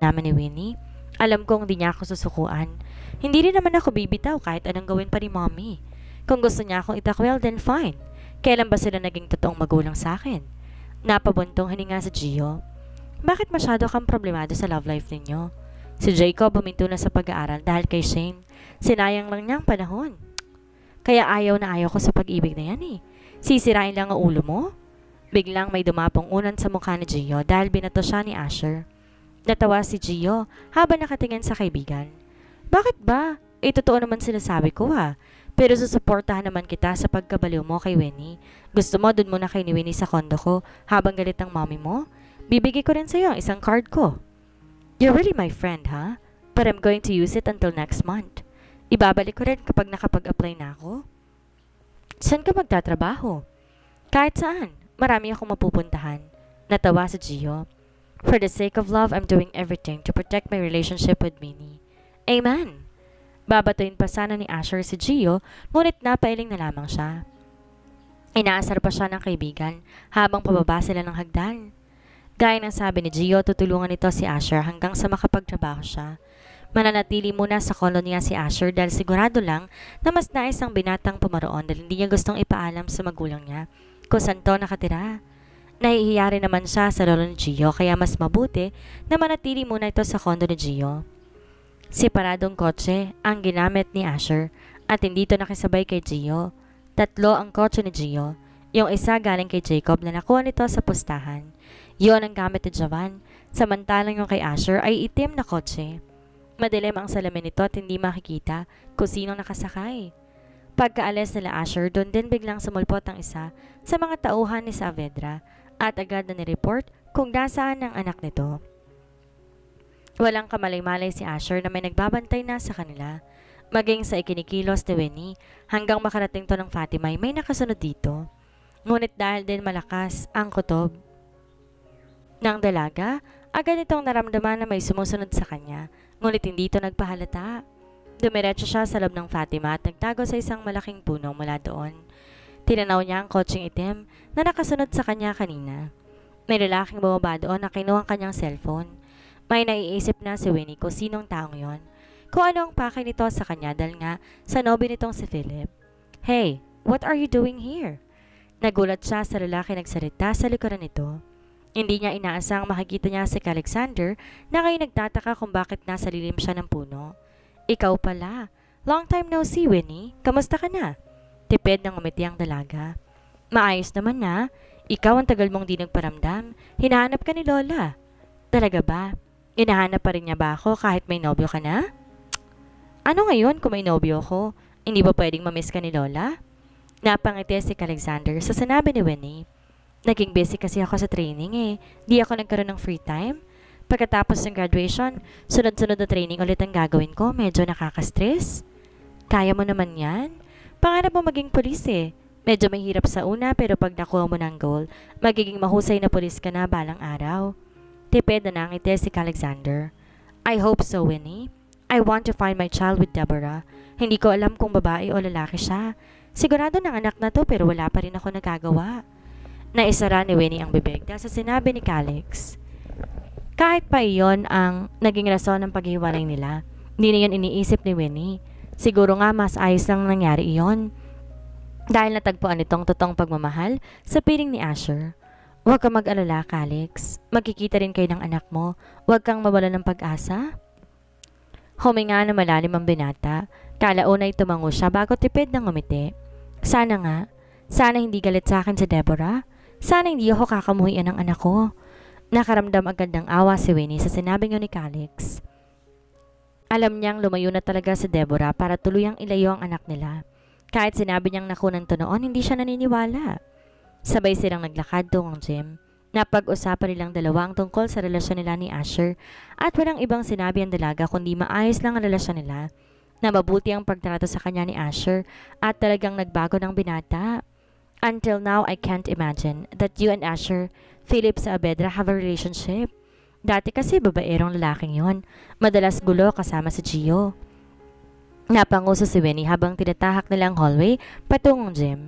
namin ni Winnie. Alam kong hindi niya ako susukuan. Hindi rin naman ako bibitaw kahit anong gawin pa ni Mommy. Kung gusto niya akong itakwil, then fine. Kailan ba sila naging totoong magulang sa akin? Napabuntong hininga sa Gio. Bakit masyado kang problemado sa love life ninyo? Si Jacob huminto na sa pag-aaral dahil kay Shane. Sinayang lang niyang panahon. Kaya ayaw na ayaw ko sa pag-ibig na yan eh. Sisirain lang ang ulo mo? Biglang may dumapong unan sa mukha ni Gio dahil binato siya ni Asher. Natawa si Gio habang nakatingin sa kaibigan. Bakit ba? Totoo naman sinasabi ko ha. Pero susuportahan naman kita sa pagkabaliw mo kay Winnie. Gusto mo dun muna kay ni Winnie sa kondo ko habang galit ang mommy mo? Bibigay ko rin sa'yo ang isang card ko. You're really my friend, ha? But I'm going to use it until next month. Ibabalik ko rin kapag nakapag-apply na ako. Saan ka magtatrabaho? Kahit saan. Marami akong mapupuntahan. Natawa si Gio. For the sake of love, I'm doing everything to protect my relationship with Minnie. Amen. Babatuin pa sana ni Asher si Gio, ngunit napailing na lamang siya. Inaasar pa siya ng kaibigan habang pababa sila ng hagdan. Gaya ng sabi ni Gio, tutulungan nito si Asher hanggang sa makapagtrabaho siya. Mananatili muna sa kolonya si Asher dahil sigurado lang na mas nais ang binatang pumaroon dahil hindi niya gustong ipaalam sa magulang niya kung saan to nakatira. Nahihiya rin naman siya sa lolo ni Gio kaya mas mabuti na manatili muna ito sa kondo ni Gio. Separadong kotse ang ginamit ni Asher at hindi ito nakisabay kay Gio. 3 ang kotse ni Gio. Yung isa galing kay Jacob na nakuha nito sa pustahan. Yon ang gamit ni Javan, samantalang yung kay Asher ay itim na kotse. Madilim ang salamin nito at hindi makikita kung sino nakasakay. Pagkaalis nila Asher, doon din biglang sumulpot ang isa sa mga tauhan ni Saavedra at agad na nireport kung nasaan ang anak nito. Walang kamalay-malay si Asher na may nagbabantay na sa kanila. Maging sa ikinikilos ni Winnie hanggang makarating to ng Fatima ay may nakasunod dito. Ngunit dahil din malakas ang kutob ng dalaga, agad itong naramdaman na may sumusunod sa kanya, ngunit hindi ito nagpahalata. Dumiretso siya sa loob ng Fatima at nagtago sa isang malaking puno mula doon. Tinanaw niya ang kotseng itim na nakasunod sa kanya kanina. May lalaking bumaba doon na kinuha ang kanyang cellphone. May naiisip na si Winnie kung sinong taong yon. Kung ano ang pakay nito sa kanya dahil nga sa nobby nitong si Philip. Hey, what are you doing here? Nagulat siya sa lalaki nagsalita sa likuran nito. Hindi niya inaasang makikita niya si Alexander na kayo nagtataka kung bakit nasa lilim siya ng puno. Ikaw pala. Long time no see, Winnie. Kamusta ka na? Tipid ng umiti ang dalaga. Maayos naman na. Ikaw ang tagal mong di nagparamdam. Hinahanap ka ni Lola. Talaga ba? Hinahanap pa rin niya ba ako kahit may nobyo ka na? Ano ngayon kung may nobyo ko? Hindi ba pwedeng mamiss ka ni Lola? Napangiti si Alexander sa sinabi ni Winnie. Naging busy kasi ako sa training eh. Di ako nagkaroon ng free time. Pagkatapos ng graduation, sunod-sunod na training ulit ang gagawin ko. Medyo nakaka-stress. Kaya mo naman yan. Pangarap mo maging pulis eh. Medyo mahirap sa una pero pag nakuha mo ng goal, magiging mahusay na pulis ka na balang araw. Tipid na nangiti si Alexander. I hope so, Winnie. I want to find my child with Deborah. Hindi ko alam kung babae o lalaki siya. Sigurado ng anak na to pero wala pa rin ako nagagawa. Naisara ni Winnie ang bibig dahil sa sinabi ni Calix. Kahit pa iyon ang naging rason ng paghiwalay nila, hindi na yun iniisip ni Winnie. Siguro nga mas ayos lang nangyari iyon. Dahil natagpuan itong totoong pagmamahal sa piling ni Asher. Huwag kang mag-alala, Calix. Magkikita rin kayo ng anak mo. Huwag kang mawalan ng pag-asa. Huminga na malalim ang binata. Kalaunay tumango siya bago tipid ng umiti. Sana nga. Sana hindi galit sa akin si Deborah. Sana hindi ako kakamuhian ng anak ko. Nakaramdam agad ng awa si Winnie sa sinabi ni Calix. Alam niyang lumayo na talaga si Deborah para tuluyang ilayo ang anak nila. Kahit sinabi niyang nakunan to noon, hindi siya naniniwala. Sabay silang naglakad tungong gym. Napag-usapan nilang dalawa ang tungkol sa relasyon nila ni Asher at walang ibang sinabi ang dalaga kundi maayos lang ang relasyon nila. Na mabuti ang pagtrato sa kanya ni Asher at talagang nagbago ng binata. Until now, I can't imagine that you and Asher, Philip Saavedra have a relationship. Dati kasi babaerong lalaking yon. Madalas gulo kasama si Gio. Napanguso si Winnie habang tinatahak nila ang hallway patungong gym.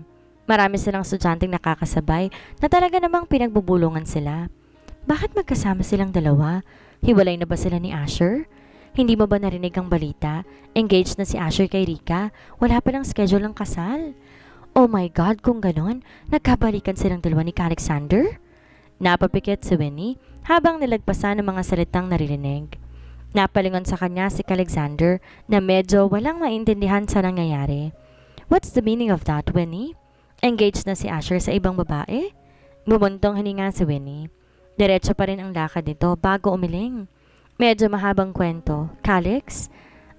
Marami silang estudyanteng nakakasabay na talaga namang pinagbubulungan sila. Bakit magkasama silang dalawa? Hiwalay na ba sila ni Asher? Hindi mo ba narinig ang balita? Engaged na si Asher kay Rika. Wala pa lang schedule ng kasal. Oh my God, kung ganon, nagkabalikan silang dalawa ni Alexander? Napapikit si Winnie habang nilagpasan ng mga salitang naririnig. Napalingon sa kanya si Alexander na medyo walang maintindihan sa nangyayari. What's the meaning of that, Winnie? Engaged na si Asher sa ibang babae? Bumuntong hininga si Winnie. Diretso pa rin ang lakad nito bago umiling. Medyo mahabang kwento. Calix,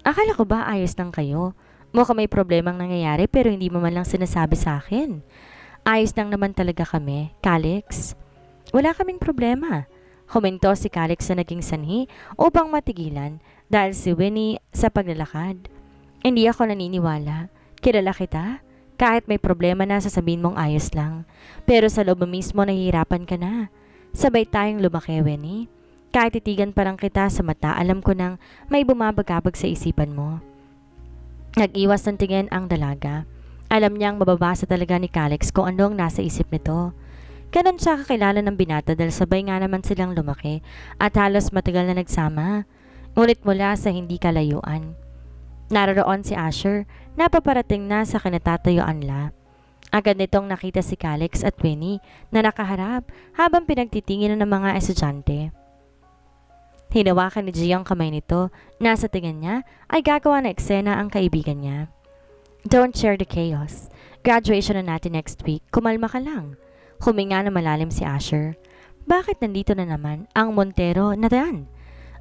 akala ko ba ayos lang kayo? Mukhang may problemang nangyayari pero hindi mo man lang sinasabi sa akin. Ayos lang naman talaga kami, Calix. Wala kaming problema. Huminto si Calix sa naging sanhi upang matigilan dahil si Winnie sa paglalakad. Hindi ako naniniwala. Kilala kita? Kahit may problema na sasabihin mong ayos lang. Pero sa loob mo mismo nahihirapan ka na. Sabay tayong lumaki, Winnie. Kahit titigan pa lang kita sa mata, alam ko nang may bumabagabag sa isipan mo. Nag-iwas ng tingin ang dalaga. Alam niyang mababasa talaga ni Calix kung anong nasa isip nito. Ganon siya kakilala ng binata dahil sabay nga naman silang lumaki at halos matagal na nagsama. Ngunit mula sa hindi kalayuan. Naroon si Asher, napaparating na sa kinatatayuan la. Agad nitong nakita si Calix at Winnie na nakaharap habang pinagtitingin ng mga estudyante. Hinawakan ni Gia ang kamay nito na sa tingin niya ay gagawa na eksena ang kaibigan niya. Don't share the chaos. Graduation na natin next week. Kumalma ka lang. Huminga na malalim si Asher. Bakit nandito na naman ang Montero na Dan?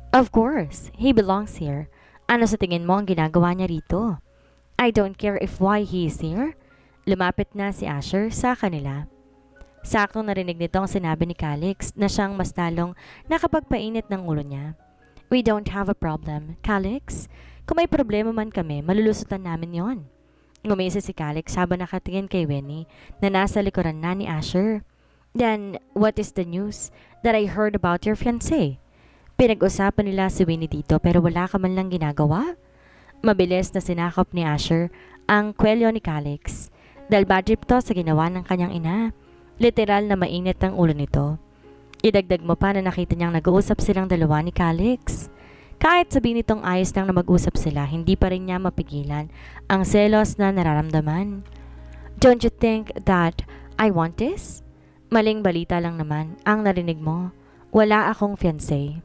Of course, he belongs here. Ano sa tingin mo ang ginagawa niya rito? I don't care if why he is here. Lumapit na si Asher sa kanila. Saktong narinig nito ang sinabi ni Calix na siyang mas lalong nakapagpainit ng ulo niya. We don't have a problem, Calix. Kung may problema man kami, malulusutan namin yon. Ngumisi si Calix habang nakatingin kay Winnie na nasa likuran na ni Asher. Then, what is the news that I heard about your fiancé? Pinag-usapan nila si Winnie dito pero wala ka man lang ginagawa? Mabilis na sinakop ni Asher ang kwelyo ni Calix. Dahil bad trip to sa ginawa ng kanyang ina. Literal na mainit ang ulo nito. Idagdag mo pa na nakita niyang nag-uusap silang dalawa ni Calix. Kahit sabihin nitong ayos lang na mag-usap sila, hindi pa rin niya mapigilan ang selos na nararamdaman. Don't you think that I want this? Maling balita lang naman ang narinig mo. Wala akong fiancé.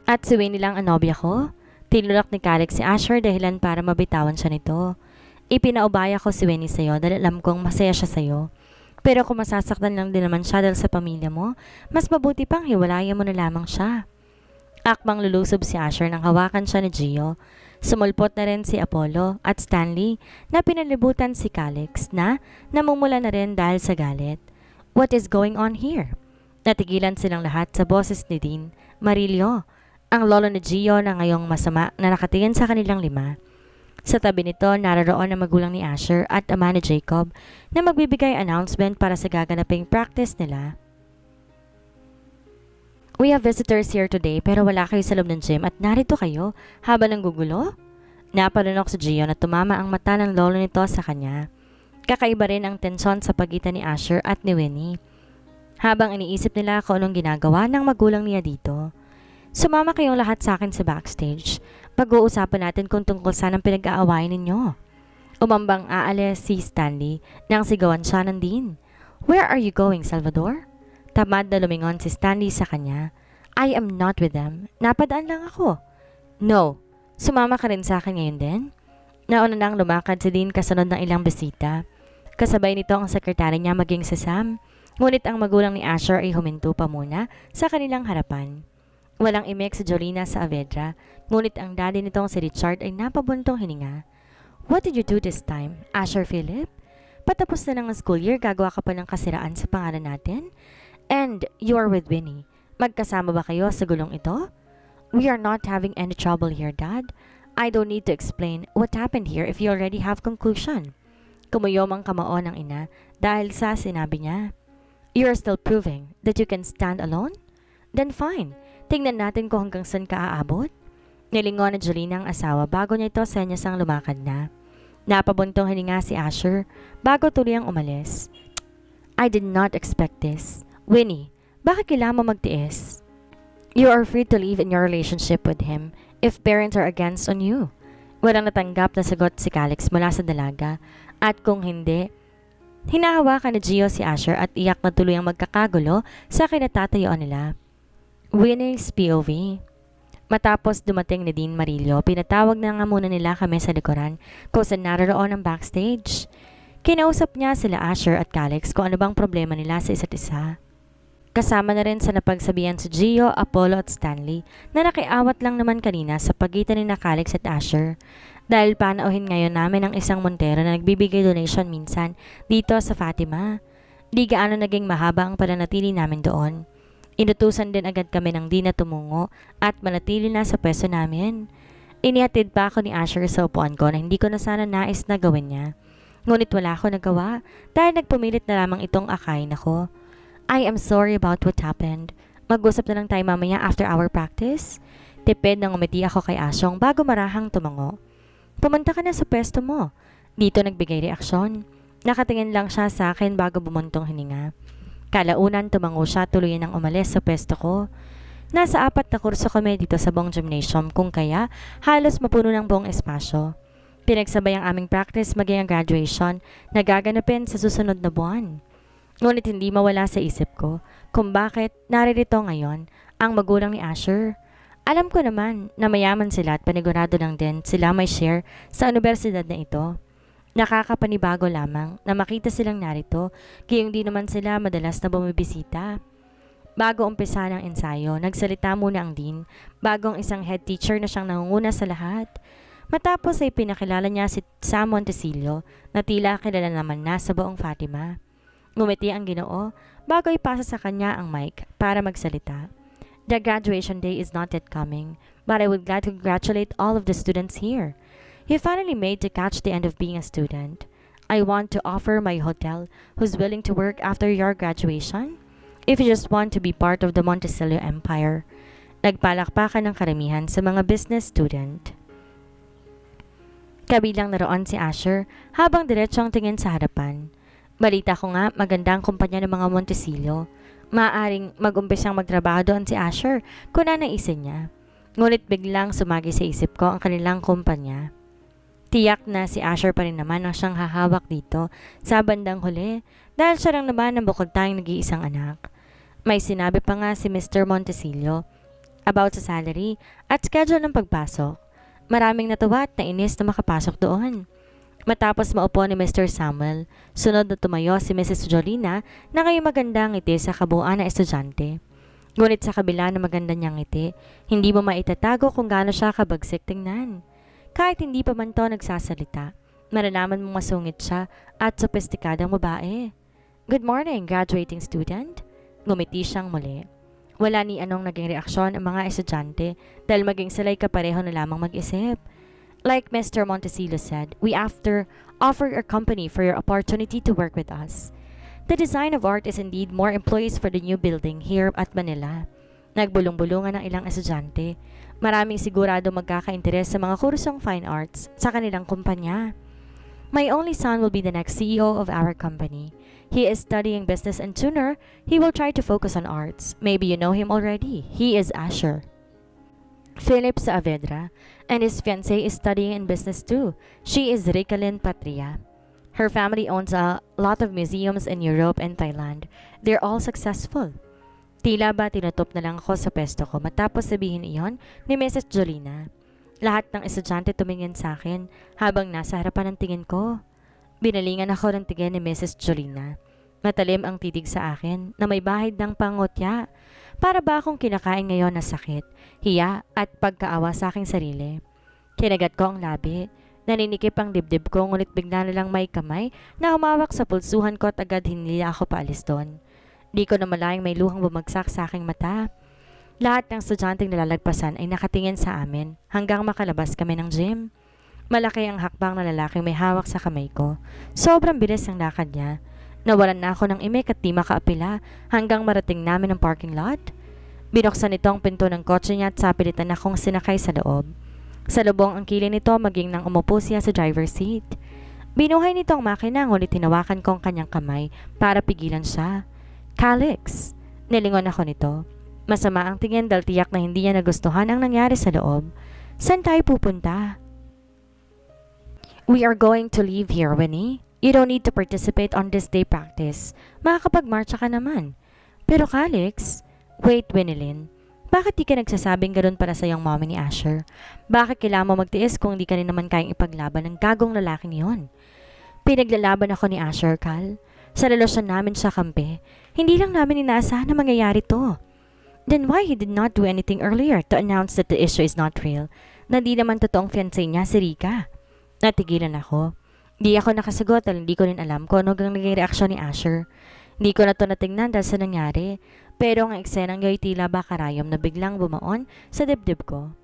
At si Winnie lang ang nobya ko? Tinulak ni Calix si Asher dahilan para mabitawan siya nito. Ipinaubaya ko si Winnie sa'yo dahil alam kong masaya siya sa'yo. Pero kung masasaktan lang din naman siya dahil sa pamilya mo, mas mabuti pang hiwalayan mo na lamang siya. Akbang lulusob si Asher nang hawakan siya ni Gio. Sumulpot na rin si Apollo at Stanley na pinalibutan si Calix na namumula na rin dahil sa galit. What is going on here? Natigilan silang lahat sa boses ni Dean Marillo, ang lolo ni Gio na ngayong masama na nakatingin sa kanilang lima. Sa tabi nito, naroon ang magulang ni Asher at ama ni Jacob na magbibigay announcement para sa gaganaping practice nila. We have visitors here today pero wala kayo sa loob ng gym at narito kayo habang nanggugulo? Napalunok si Gio na tumama ang mata ng lolo nito sa kanya. Kakaiba rin ang tensyon sa pagitan ni Asher at ni Winnie. Habang iniisip nila kung anong ginagawa ng magulang niya dito. Sumama kayong lahat sa akin sa backstage. Pag-uusapan natin kung tungkol saan ang pinag-aawayan ninyo. Umambang aalis si Stanley nang sigawan siya ng Dean. Where are you going, Salvador? Tamad na lumingon si Stanley sa kanya. I am not with them. Napadaan lang ako. No. Sumama ka rin sa akin ngayon din? Nauna nang lumakad si Dean kasunod ng ilang bisita. Kasabay nito ang sekretary niya maging si Sam. Ngunit ang magulang ni Asher ay huminto pa muna sa kanilang harapan. Walang imik si Jolina sa Avedra, ngunit ang daddy nitong si Richard ay napabuntong hininga. What did you do this time, Asher Philip? Patapos na ng school year, gagawa ka pa ng kasiraan sa pangalan natin? And you are with Winnie. Magkasama ba kayo sa gulong ito? We are not having any trouble here, Dad. I don't need to explain what happened here if you already have conclusion. Kumuyom ang kamao ng ina dahil sa sinabi niya. You are still proving that you can stand alone? Then fine. Tingnan natin kung hanggang saan ka aabot. Nilingon ni Jolina ang asawa bago niya ito senyasang lumakad na. Napabuntong hininga si Asher bago tuluyang umalis. I did not expect this. Winnie, bakit kailangan mo magtiis? You are free to live in your relationship with him if parents are against on you. Walang natanggap na sagot si Calix mula sa dalaga. At kung hindi, hinahawakan ni Gio si Asher at iyak na tuloy ang magkakagulo sa kinatatayuan nila. Winnie's POV. Matapos dumating ni Dean Marillo, pinatawag na nga muna nila kami sa likuran kung saan naroon ang backstage. Kinausap niya sila Asher at Calix kung ano bang problema nila sa isa't isa. Kasama na rin sa napagsabihan si Gio, Apollo at Stanley na nakiawat lang naman kanina sa pagitan ni na Calix at Asher. Dahil panauhin ngayon namin ang isang Montero na nagbibigay donation minsan dito sa Fatima. Di gaano naging mahaba ang pananatili namin doon. Inutusan din agad kami ng di na tumungo at manatili na sa pwesto namin. Inihatid pa ako ni Asher sa upuan ko na hindi ko na sana nais na gawin niya. Ngunit wala ako nagawa dahil nagpumilit na lamang itong akayin ako. I am sorry about what happened. Mag-usap na lang tayo mamaya after our practice. Tipid nang umiti ako kay Asyong bago marahang tumango. Pumunta ka na sa pwesto mo. Dito nagbigay reaksyon. Nakatingin lang siya sa akin bago bumuntong hininga. Kalaunan tumango siya tuluyan ng umalis sa pwesto ko. Nasa 4 na kurso kami dito sa buong gymnasium kung kaya halos mapuno ng buong espasyo. Pinagsabay ang aming practice maging ang graduation na gaganapin sa susunod na buwan. Ngunit hindi mawala sa isip ko kung bakit naririto ngayon ang magulang ni Asher. Alam ko naman na mayaman sila at panigurado lang din sila may share sa universidad na ito. Nakakapanibago lamang na makita silang narito kayong di naman sila madalas na bumibisita. Bago umpisa ng ensayo, nagsalita muna ang dean bagong isang head teacher na siyang nangunguna sa lahat. Matapos ay pinakilala niya si Sam Montecillo na tila kilala naman na sa buong Fatima. Ngumiti ang Ginoo bago ipasa sa kanya ang mic para magsalita. The graduation day is not yet coming, but I would glad to congratulate all of the students here. You finally made to catch the end of being a student. I want to offer my hotel who's willing to work after your graduation. If you just want to be part of the Montecillo Empire. Nagpalakpakan ng karamihan sa mga business student. Kabilang naroon si Asher habang diretsong tingin sa harapan. Balita ko nga magandang kumpanya ng mga Montecillo. Maaaring mag-umpisang magtrabaho doon si Asher kung nanaisin niya. Ngunit biglang sumagi sa isip ko ang kanilang kumpanya. Tiyak na si Asher pa rin naman ang siyang hahawak dito sa bandang huli dahil siya lang naman ang bukod tayong nag-iisang anak. May sinabi pa nga si Mr. Montecillo about sa salary at schedule ng pagpasok. Maraming natuwa at nainis na makapasok doon. Matapos maupo ni Mr. Samuel, sunod na tumayo si Mrs. Jolina na ngayon magandang ngiti sa kabuuan na estudyante. Ngunit sa kabila na maganda niyang ngiti, hindi mo maitatago kung gaano siya kabagsik tingnan. Kahit hindi pa man to nagsasalita, malalaman mong masungit siya at sopistikadang babae. Good morning, graduating student. Ngumiti siyang muli. Wala ni anong naging reaksyon ang mga estudyante dahil maging sila'y kapareho na lamang mag-isip. Like Mr. Montecillo said, we offer our company for your opportunity to work with us. The design of art is indeed more employees for the new building here at Manila. Nagbulong-bulungan ng ilang estudyante. Maraming sigurado magkaka-interes sa mga kursong fine arts sa kanilang kumpanya. My only son will be the next CEO of our company. He is studying business and sooner, he will try to focus on arts. Maybe you know him already. He is Asher. Philip Saavedra, and his fiancée is studying in business too. She is Ricalyn Patria. Her family owns a lot of museums in Europe and Thailand. They're all successful. Tila ba tinutop na lang ako sa pesto ko matapos sabihin iyon ni Mrs. Jolina. Lahat ng estudyante tumingin sa akin habang nasa harapan ng tingin ko. Binalingan ako ng tingin ni Mrs. Jolina. Matalim ang titig sa akin na may bahid ng pangotya. Para ba akong kinakain ngayon na sakit, hiya at pagkaawa sa aking sarili. Kinagat ko ang labi. Naninikip ang dibdib ko ngunit bigla na lang may kamay na humawak sa pulsuhan ko at agad hinila ako paalis doon. Di ko na malayang may luhang bumagsak sa aking mata. Lahat ng estudyanteng nalalagpasan ay nakatingin sa amin hanggang makalabas kami ng gym. Malaki ang hakbang na lalaking may hawak sa kamay ko. Sobrang bilis ang lakad niya. Nawalan na ako ng imik at di makaapila hanggang marating namin ang parking lot. Binuksan nito ang pinto ng kotse niya at sapilitan akong sinakay sa loob. Sa lubong ang kilay nito maging nang umupo siya sa driver's seat. Binuhay nito ang makina ngunit tinawakan ko ang kanyang kamay para pigilan siya. Calix! Nilingon ako nito. Masama ang tingin dahil tiyak na hindi niya nagustuhan ang nangyari sa loob. Saan tayo pupunta? We are going to leave here, Winnie. You don't need to participate on this day practice. Makakapag-marcha ka naman. Pero Calix, wait, Winilyn. Bakit di ka nagsasabing ganoon para sa iyong mommy ni Asher? Bakit kailangan mo magtiis kung di ka rin naman kayang ipaglaban ng gagong lalaking iyon? Pinaglalaban ako ni Asher, Cal. Sa relasyon namin sa kampe, hindi lang namin inaasahan na mangyayari to. Then why he did not do anything earlier to announce that the issue is not real? Na di naman totoong fiancé niya si Rika. Natigilan ako. Di ako nakasagot dahil hindi ko rin alam kung ano ang naging reaksyon ni Asher. Hindi ko na to natingnan dahil sa nangyari. Pero ang eksenang yo'y tila ba karayom na biglang bumaon sa dibdib ko.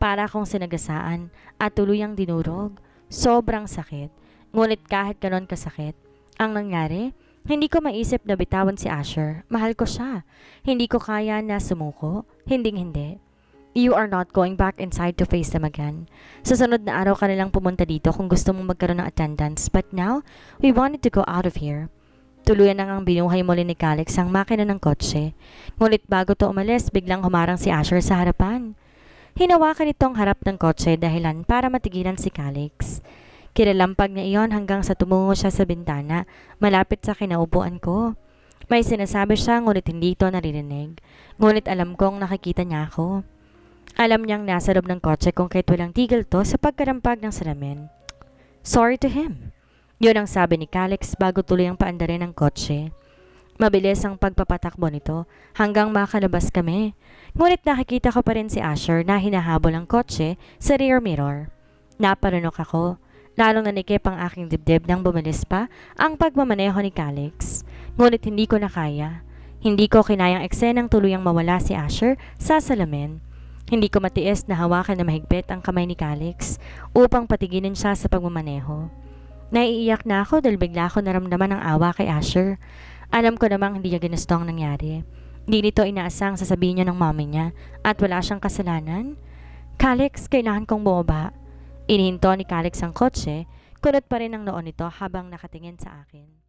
Para akong sinagasaan at tuluyang dinurog. Sobrang sakit. Ngunit kahit ganon kasakit, ang nangyari, hindi ko maisip na bitawan si Asher. Mahal ko siya. Hindi ko kaya na sumuko. Hinding-hindi. You are not going back inside to face them again. Sa sunod na araw ka nilang pumunta dito kung gusto mong magkaroon ng attendance. But now, we wanted to go out of here. Tuluyan na ngang binuhay muli ni Calix ang makina ng kotse. Ngunit bago to umalis, biglang humarang si Asher sa harapan. Hinawakan itong harap ng kotse dahilan para matigilan si Calix. Kinalampag niya iyon hanggang sa tumungo siya sa bintana, malapit sa kinaupuan ko. May sinasabi siya ngunit hindi ito naririnig. Ngunit alam kong nakikita niya ako. Alam niyang nasa loob ng kotse kung kahit walang tigil to sa pagkarampag ng salamin. Sorry to him. Yun ang sabi ni Calix bago tuloy ang paandarin ng kotse. Mabilis ang pagpapatakbo nito hanggang makalabas kami. Ngunit nakikita ko pa rin si Asher na hinahabol ang kotse sa rear mirror. Naparunok ako. Lalong nanikip ang aking dibdib nang bumalis pa ang pagmamaneho ni Calix. Ngunit hindi ko na kaya. Hindi ko kinayang eksenang tuluyang mawala si Asher sa salamin. Hindi ko matiis na hawakan na mahigpit ang kamay ni Calix upang patiginin siya sa pagmamaneho. Naiiyak na ako dahil bigla ko naramdaman ang awa kay Asher. Alam ko namang hindi niya ginusto ang nangyari. Hindi nito inaasang sasabihin niya ng mommy niya at wala siyang kasalanan. Calix, kailangan kong bumaba. Inihinto ni Calix ang kotse, kunot pa rin ang noon nito habang nakatingin sa akin.